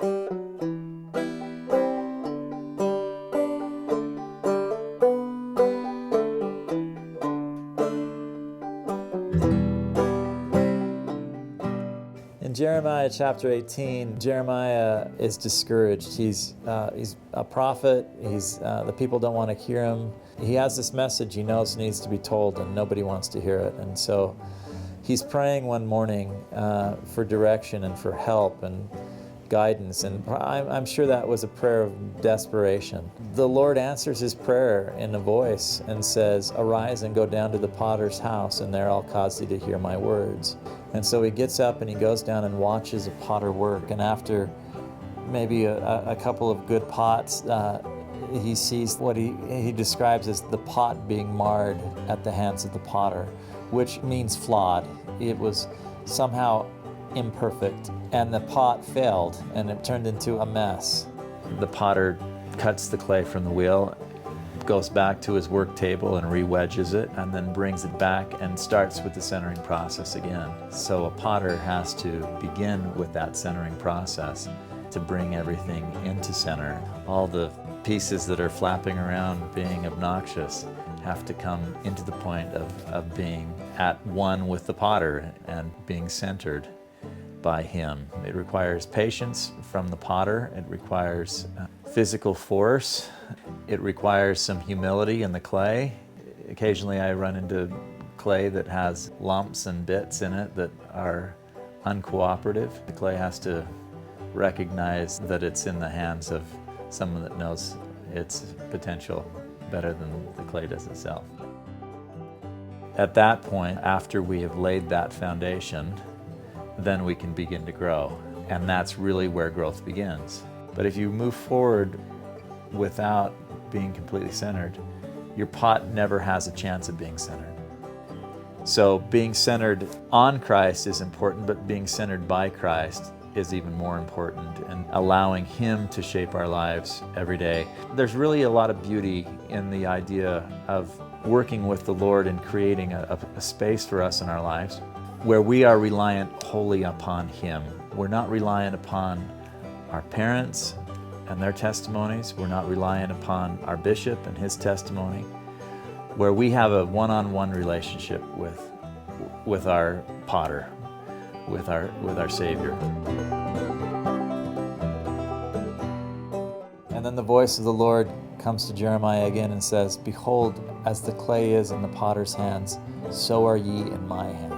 In Jeremiah chapter 18, Jeremiah is discouraged. He's a prophet. The people don't want to hear him. He has this message he knows needs to be told, and nobody wants to hear it. And so he's praying one morning for direction and for help and guidance, and I'm sure that was a prayer of desperation. The Lord answers his prayer in a voice and says, "Arise and go down to the potter's house, and there I'll cause thee to hear my words." And so he gets up and he goes down and watches a potter work, and after maybe a couple of good pots, he sees what he describes as the pot being marred at the hands of the potter, which means flawed. It was somehow imperfect, and the pot failed and it turned into a mess. The potter cuts the clay from the wheel, goes back to his work table and re-wedges it, and then brings it back and starts with the centering process again. So a potter has to begin with that centering process to bring everything into center. All the pieces that are flapping around being obnoxious have to come into the point of being at one with the potter and being centered by him. It requires patience from the potter. It requires physical force. It requires some humility in the clay. Occasionally I run into clay that has lumps and bits in it that are uncooperative. The clay has to recognize that it's in the hands of someone that knows its potential better than the clay does itself. At that point, after we have laid that foundation, then we can begin to grow. And that's really where growth begins. But if you move forward without being completely centered, your pot never has a chance of being centered. So being centered on Christ is important, but being centered by Christ is even more important, and allowing him to shape our lives every day. There's really a lot of beauty in the idea of working with the Lord and creating a space for us in our lives where we are reliant wholly upon him. We're not reliant upon our parents and their testimonies. We're not reliant upon our bishop and his testimony. Where we have a one-on-one relationship with our potter, with our Savior. And then the voice of the Lord comes to Jeremiah again and says, "Behold, as the clay is in the potter's hands, so are ye in my hands."